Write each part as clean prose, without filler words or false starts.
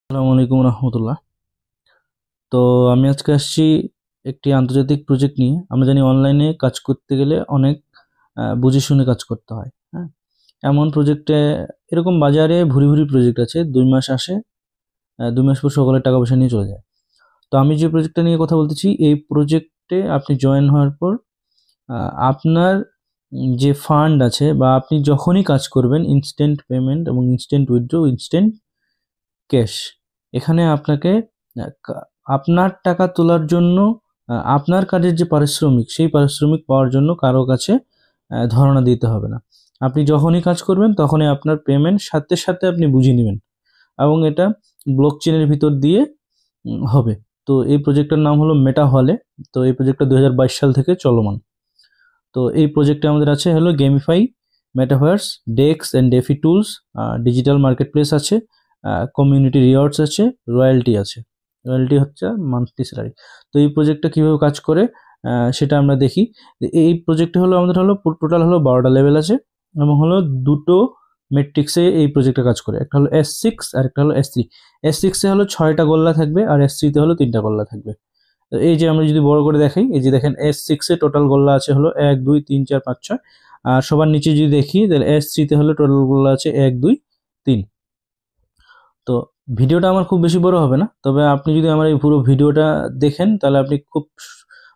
আসসালামু আলাইকুম রহমতুল্লাহ। তো আমি আজকে আসছি একটি আন্তর্জাতিক প্রজেক্ট নিয়ে। আমরা জানি অনলাইনে কাজ করতে গেলে অনেক বুঝে শুনে কাজ করতে হয়। হ্যাঁ, এমন প্রজেক্টে এরকম বাজারে ভুরি ভুরি প্রজেক্ট আছে, 2 মাস আসে, 2 মাস পর সকলের টাকা পয়সা নিয়ে চলে যায়। তো আমি যে প্রজেক্টটা নিয়ে কথা বলতেছি, এই প্রজেক্টে আপনি জয়েন হওয়ার পর আপনার যে ফান্ড আছে বা আপনি যখনই কাজ করবেন, ইনস্ট্যান্ট পেমেন্ট এবং ইনস্ট্যান্ট উইথড্র, ইনস্ট্যান্ট ক্যাশ। এখানে আপনাকে আপনার টাকা তোলার জন্য আপনার কাজের যে পারিশ্রমিক, সেই পারিশ্রমিক পাওয়ার জন্য কারো কাছে ধরনা দিতে হবে না। আপনি যখনই কাজ করবেন তখনই আপনার পেমেন্ট সাথে সাথে আপনি বুঝে নেবেন, এবং এটা ব্লকচেনের ভিতর দিয়ে হবে। তো এই প্রজেক্টটার নাম হলো মেটা হলে। তো এই প্রজেক্টটা 2022 সাল থেকে চলমান। তো এই প্রজেক্টে আমাদের আছে হলো gamify, metaverse, DEX and DeFi tools, digital marketplace আছে, কমিউনিটি রিওয়ার্ডস আছে, রয়্যালটি আছে। রয়্যালটি হচ্ছে মান্থলি স্যালারি। তো এই প্রজেক্টটা কীভাবে কাজ করে সেটা আমরা দেখি। এই প্রজেক্টে হলো আমাদের হলো টোটাল হলো 12টা লেভেল আছে, এবং হলো দুটো মেট্রিক্সে এই প্রজেক্টটা কাজ করে। একটা হলো S6 আর একটা হলো S3। S6-এ হলো 6টা গোল্লা থাকবে, আর S3-তে হলো 3টা গোল্লা থাকবে। তো এই যে আমরা যদি বড় করে দেখাই, এই যে দেখেন S6-এ টোটাল গোল্লা আছে হলো 1 2 3 4 5 6। আর সবার নিচে যদি দেখি তাহলে S3-তে হলো টোটাল গোল্লা আছে 1 2 3। তো ভিডিওটা আমার খুব বেশি বড় হবে না, তবে আপনি যদি আমার এই পুরো ভিডিওটা দেখেন তাহলে আপনি খুব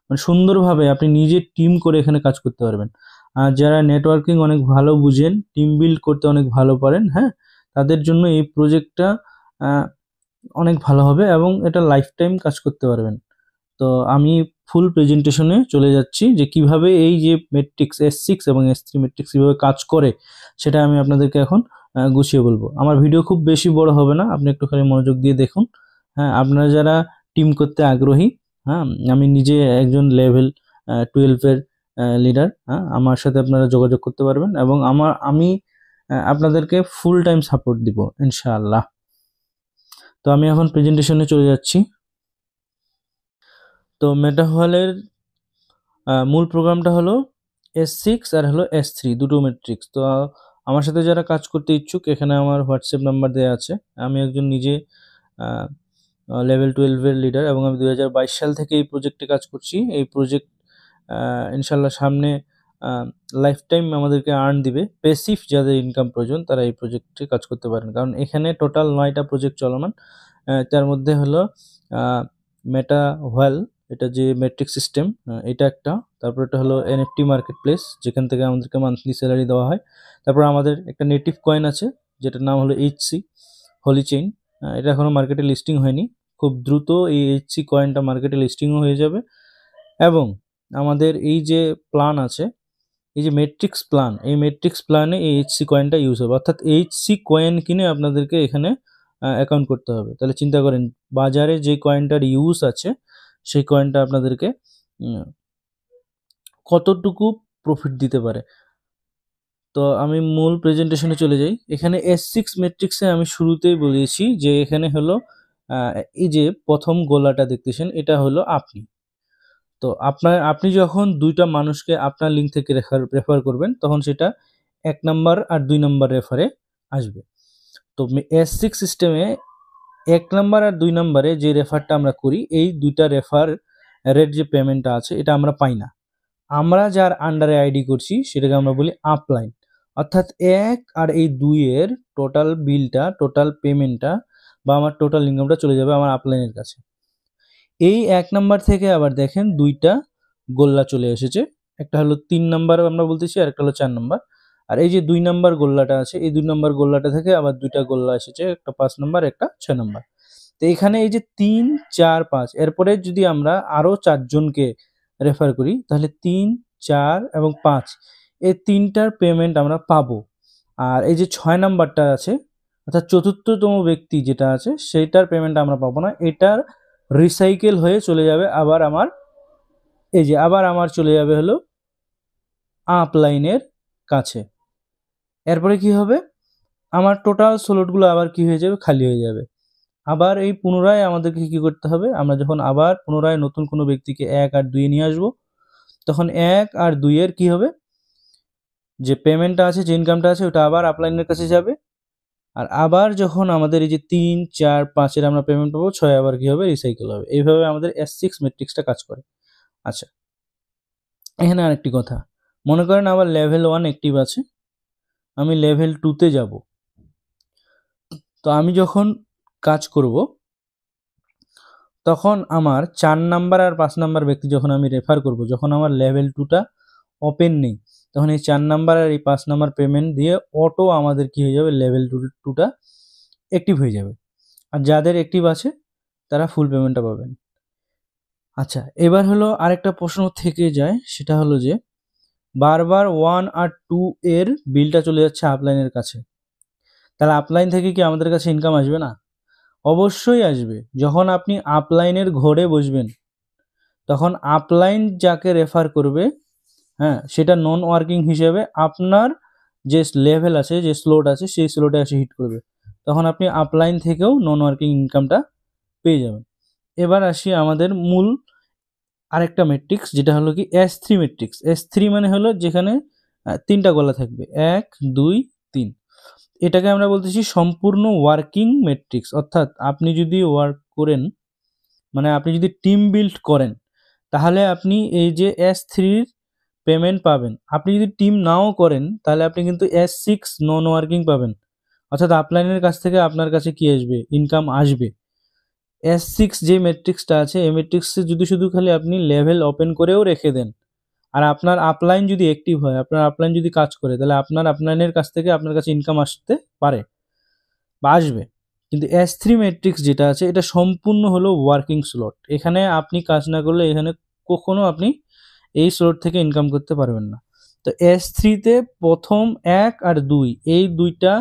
মানে সুন্দরভাবে আপনি নিজে টিম করে এখানে কাজ করতে পারবেন। আর যারা নেটওয়ার্কিং অনেক ভালো বুঝেন, টিম বিল্ড করতে অনেক ভালো পারেন, হ্যাঁ, তাদের জন্য এই প্রজেক্টটা অনেক ভালো হবে, এবং এটা লাইফ টাইম কাজ করতে পারবেন। তো আমি ফুল প্রেজেন্টেশনে চলে যাচ্ছি যে কিভাবে এই যে মেট্রিক্স S6 এবং S3 মেট্রিক্স কীভাবে কাজ করে, সেটা আমি আপনাদেরকে এখন গুছিয়ে বলবো। আমার ভিডিও খুব বেশি বড় হবে না, আপনি একটুখানি মনোযোগ দিয়ে দেখুন। হ্যাঁ, আপনারা যারা টিম করতে আগ্রহী, হ্যাঁ, আমি নিজে একজন লেভেল 12-এর লিডার। হ্যাঁ, আমার সাথে আপনারা যোগাযোগ করতে পারবেন, এবং আমি আপনাদেরকে ফুল টাইম সাপোর্ট দিব ইনশাআল্লাহ। তো আমি এখন প্রেজেন্টেশনে চলে যাচ্ছি। তো মেটা হলের মূল প্রোগ্রামটা হলো S6 আর হলো S3, দুটো মেট্রিক্স। তো আমার সাথে যারা কাজ করতে ইচ্ছুক, এখানে আমার হোয়াটসঅ্যাপ নাম্বার দেওয়া আছে। আমি একজন নিজে লেভেল 12-এর লিডার, এবং আমি 2022 সাল থেকে এই প্রজেক্টে কাজ করছি। এই প্রজেক্ট ইনশাল্লাহ সামনে লাইফ টাইম আমাদেরকে আর্ন দিবে। পেসিভ যাদের ইনকাম প্রয়োজন তারা এই প্রজেক্টে কাজ করতে পারেন, কারণ এখানে টোটাল 9টা প্রজেক্ট চলমান। তার মধ্যে হলো মেটা হোয়াল, এটা যে মেট্রিক সিস্টেম, এটা একটা। তারপর এটা হলো NFT মার্কেট প্লেস, যেখান থেকে আমাদেরকে মান্থলি স্যালারি দেওয়া হয়। তারপর আমাদের একটা নেটিভ কয়েন আছে, যেটার নাম হলো HC হোলি চেইন। এটা এখনও মার্কেটে লিস্টিং হয়নি। খুব দ্রুত এই HC কয়েনটা মার্কেটে লিস্টিংও হয়ে যাবে। এবং আমাদের এই যে প্ল্যান আছে, এই যে মেট্রিক্স প্ল্যান, এই মেট্রিক্স প্ল্যানে এই HC কয়েনটা ইউজ হবে, অর্থাৎ HC কয়েন কিনে আপনাদেরকে এখানে অ্যাকাউন্ট করতে হবে। তাহলে চিন্তা করেন, বাজারে যে কয়েনটার ইউজ আছে সেই কয়েনটা আপনাদেরকে কতটুকু প্রফিট দিতে পারে। তো আমি মূল প্রেজেন্টেশনে চলে যাই। এখানে S6 ম্যাট্রিক্সে আমি শুরুতেই বলেছি যে এখানে হলো এই যে প্রথম গোলাটা দেখতেছেন, এটা হলো আপনি। তো আপনি যখন 2টা মানুষকে আপনার লিঙ্ক থেকে রেফার করবেন, তখন সেটা 1 নাম্বার আর 2 নাম্বার রেফারে আসবে। তো S6 সিস্টেমে 1 নাম্বার আর 2 নাম্বারে যে রেফারটা আমরা করি, এই 2টা রেফার রেট যে পেমেন্টটা আছে, এটা আমরা পাই না। আমরা যার আন্ডারে আইডি করছি সেটাকে আমরা বলি আপলাইন। অর্থাৎ 1 আর এই 2 এর টোটাল বিলটা, টোটাল পেমেন্টটা বা আমার টোটাল ইনকামটা চলে যাবে আমার আপলাইনের কাছে। এই 1 নাম্বার থেকে আবার দেখেন 2টা গোল্লা চলে এসেছে। একটা হলো 3 নাম্বার আমরা বলতেছি, আর একটা হলো 4 নাম্বার। আর এই যে 2 নাম্বার গোল্লাটা আছে, এই 2 নাম্বার গোল্লাটা থেকে আবার 2টা গোল্লা এসেছে, একটা 5 নাম্বার, একটা 6 নাম্বার। তো এখানে এই যে 3 4 5, এরপরে যদি আমরা আরো 4 জনকে রেফার করি, তাহলে 3 4 এবং 5, এই 3টার পেমেন্ট আমরা পাবো। আর এই যে 6 নাম্বারটা আছে, অর্থাৎ চতুর্থতম ব্যক্তি যেটা আছে, সেইটার পেমেন্ট আমরা পাবো না। এটার রিসাইকেল হয়ে চলে যাবে আবার আমার, এই যে আবার আমার চলে যাবে হলো আপলাইনের কাছে। এরপরে কি হবে, আমার টোটাল স্লটগুলো আবার কি হয়ে যাবে, খালি হয়ে যাবে। আবার এই পুনরায় আমাদেরকে কি করতে হবে, আমরা যখন আবার পুনরায় নতুন কোনো ব্যক্তিকে 1 আর 2 নিয়ে আসবো, তখন 1 আর 2 এর কি হবে, যে পেমেন্টটা আছে, যে ইনকামটা আছে, ওটা আবার আপলাইনের কাছে যাবে। আর আবার যখন আমাদের এই যে 3, 4, 5 আমরা পেমেন্ট পাবো, 6 আবার কি হবে, রিসাইকেল হবে। এইভাবে আমাদের S6 ম্যাট্রিক্সটা কাজ করে। আচ্ছা, এখানে আরেকটি কথা, মনে করেন আমার লেভেল 1 অ্যাক্টিভ আছে, আমি লেভেল 2তে যাব। তো আমি যখন কাজ করব তখন আমার 4 নাম্বার আর 5 নাম্বার ব্যক্তি যখন আমি রেফার করব, যখন আমার লেভেল 2টা ওপেন নেই, তখন এই 4 নাম্বার আর এই 5 নাম্বার পেমেন্ট দিয়ে অটো আমাদের কি হয়ে যাবে, লেভেল 2টা অ্যাক্টিভ হয়ে যাবে। আর যাদের অ্যাক্টিভ আছে তারা ফুল পেমেন্টটা পাবেন। আচ্ছা, এবার হলো আরেকটা প্রশ্ন থেকে যায়, সেটা হলো যে বারবার 1 আর 2 এর বিলটা চলে যাচ্ছে আপলাইনের কাছে, তাহলে আপলাইন থেকে কি আমাদের কাছে ইনকাম আসবে না? অবশ্যই আসবে। যখন আপনি আপলাইনের ঘরে বসবেন তখন আপলাইন যাকে রেফার করবে, হ্যাঁ, সেটা নন ওয়ার্কিং হিসেবে আপনার যে লেভেল আছে, যে স্লট আছে, সেই স্লটে এসে হিট করবে। তখন আপনি আপলাইন থেকেও নন ওয়ার্কিং ইনকামটা পেয়ে যাবেন। এবার আসি আমাদের মূল আরেকটা ম্যাট্রিক্স, যেটা হলো কি S3 ম্যাট্রিক্স। S3 মানে হলো যেখানে 3টা গলা থাকবে, 1, 2, 3। এটাকে আমরা বলতেছি সম্পূর্ণ ওয়ার্কিং ম্যাট্রিক্স। অর্থাৎ আপনি যদি ওয়ার্ক করেন, মানে আপনি যদি টিম বিল্ড করেন, তাহলে আপনি এই যে S3-র পেমেন্ট পাবেন। আপনি যদি টিম নাও করেন তাহলে আপনি কিন্তু S6 নন ওয়ার্কিং পাবেন। অর্থাৎ আপলাইনের কাছ থেকে আপনার কাছে কি আসবে, ইনকাম আসবে। S6 যে ম্যাট্রিক্সটা আছে, এই ম্যাট্রিক্সে যদি শুধু খালি আপনি লেভেল ওপেন করেও রেখে দেন, আর আপনার আপলাইন যদি অ্যাক্টিভ হয়, আপনার আপলাইন যদি কাজ করে, তাহলে আপনার আপলাইনের কাছ থেকে আপনার কাছে ইনকাম আসতে পারে বা আসবে। কিন্তু S3 ম্যাট্রিক্স যেটা আছে, এটা সম্পূর্ণ হলো ওয়ার্কিং স্লট। এখানে আপনি কাজ না করলে এখানে কখনো আপনি এই স্লট থেকে ইনকাম করতে পারবেন না। তো S3-তে প্রথম 1 আর 2, এই দুইটা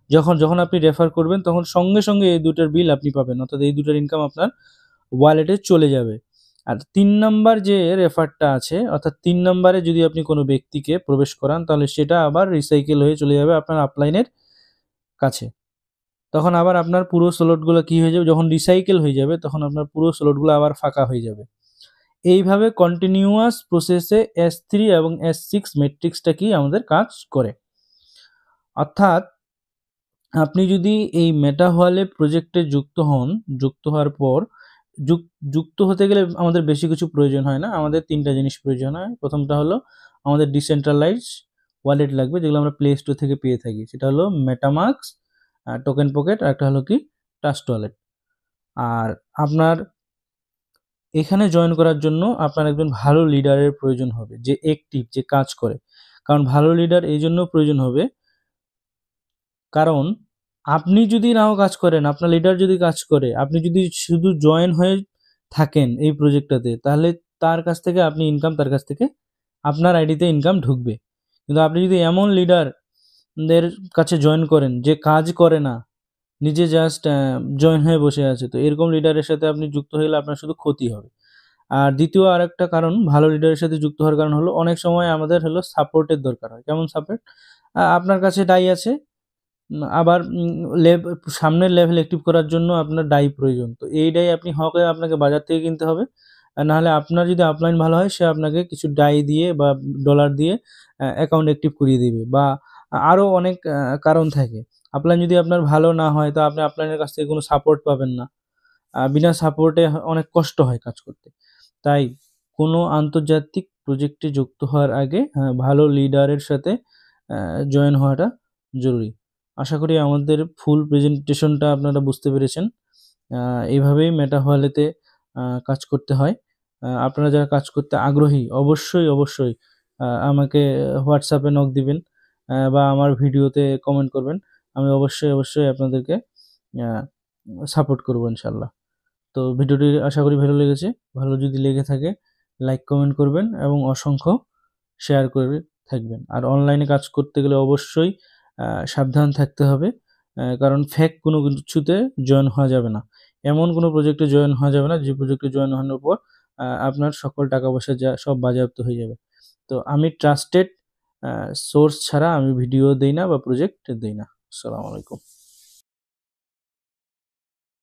যখন আপনি রেফার করবেন তখন সঙ্গে সঙ্গে এই দুটার বিল আপনি পাবেন, অর্থাৎ এই দুটার ইনকাম আপনার ওয়ালেটে চলে যাবে। আর 3 নাম্বার যে রেফারটা আছে, অর্থাৎ 3 নাম্বারে যদি আপনি কোনো ব্যক্তিকে প্রবেশ করান, তাহলে সেটা আবার রিসাইকেল হয়ে চলে যাবে আপনার আপলাইনের কাছে। তখন আবার আপনার পুরো স্লটগুলো কি হয়ে যাবে, যখন রিসাইকেল হয়ে যাবে তখন আপনার পুরো স্লটগুলো আবার ফাঁকা হয়ে যাবে। এইভাবে কন্টিনিউয়াস প্রসেসে S3 এবং S6 ম্যাট্রিক্সটা কি আমাদের কাজ করে। অর্থাৎ আপনি যদি এই মেটা ওয়ালেট প্রজেক্টে যুক্ত হন, যুক্ত হওয়ার পর যুক্ত হতে গেলে আমাদের বেশি কিছু প্রয়োজন হয় না, আমাদের 3টা জিনিস প্রয়োজন হয়। প্রথমটা হলো আমাদের ডিসেন্ট্রালাইজ ওয়ালেট লাগবে, যেগুলো আমরা প্লে স্টোর থেকে পেয়ে থাকি। সেটা হলো মেটামাস্ক, টোকেন পকেট, আর একটা হলো কি ট্রাস্ট ওয়ালেট। আর আপনার এখানে জয়েন করার জন্য আপনার একজন ভালো লিডারের প্রয়োজন হবে, যে অ্যাক্টিভ, যে কাজ করে। কারণ ভালো লিডার এই জন্য প্রয়োজন হবে, কারণ আপনি যদি নাও কাজ করেন, আপনার লিডার যদি কাজ করে, আপনি যদি শুধু জয়েন হয়ে থাকেন এই প্রজেক্টটাতে, তাহলে তার কাছ থেকে আপনি ইনকাম, তার কাছ থেকে আপনার আইডিতে ইনকাম ঢুকবে। কিন্তু আপনি যদি এমন লিডারদের কাছে জয়েন করেন যে কাজ করে না, নিজে জাস্ট জয়েন হয়ে বসে আছে, তো এরকম লিডারের সাথে আপনি যুক্ত হয়ে গেলে আপনার শুধু ক্ষতি হবে। আর দ্বিতীয় আরেকটা কারণ ভালো লিডারের সাথে যুক্ত হওয়ার কারণ হলো, অনেক সময় আমাদের হলো সাপোর্টের দরকার হয়। কেমন সাপোর্ট? আপনার কাছে ডাই আছে, আবার সামনের লেভেল অ্যাক্টিভ করার জন্য আপনার ডাই প্রয়োজন। তো এই ডাই আপনি হকে আপনাকে বাজার থেকে কিনতে হবে, আর নাহলে আপনার যদি আপলাইন ভালো হয়, সে আপনাকে কিছু ডাই দিয়ে বা ডলার দিয়ে অ্যাকাউন্ট অ্যাক্টিভ করিয়ে দিবে। বা আরও অনেক কারণ থাকে। আপলাইন যদি আপনার ভালো না হয়, তো আপনি আপলাইনের কাছ থেকে কোনো সাপোর্ট পাবেন না। বিনা সাপোর্টে অনেক কষ্ট হয় কাজ করতে। তাই কোনো আন্তর্জাতিক প্রজেক্টে যুক্ত হওয়ার আগে ভালো লিডারের সাথে জয়েন হওয়াটা জরুরি। আশা করি আমাদের ফুল প্রেজেন্টেশনটা আপনারা বুঝতে পেরেছেন। এইভাবেই মেটা ওয়ালেটে কাজ করতে হয়। আপনারা যারা কাজ করতে আগ্রহী, অবশ্যই আমাকে হোয়াটসঅ্যাপে নক দিবেন, বা আমার ভিডিওতে কমেন্ট করবেন। আমি অবশ্যই আপনাদেরকে সাপোর্ট করবো ইনশাল্লাহ। তো ভিডিওটি আশা করি ভালো লেগেছে। ভালো যদি লেগে থাকে লাইক কমেন্ট করবেন এবং অসংখ্য শেয়ার করে থাকবেন। আর অনলাইনে কাজ করতে গেলে অবশ্যই সাবধান থাকতে হবে, কারণ ফেক কোনো কিছুতে জয়েন হওয়া যাবে না। এমন কোনো প্রজেক্টে জয়েন হওয়া যাবে না যে প্রজেক্টে জয়েন হওয়ার পর আপনার সকল টাকা পয়সা সব বাজেয়াপ্ত হয়ে যাবে। তো আমি ট্রাস্টেড সোর্স ছাড়া আমি ভিডিও দেই না বা প্রজেক্ট দেই না। আসসালামু আলাইকুম।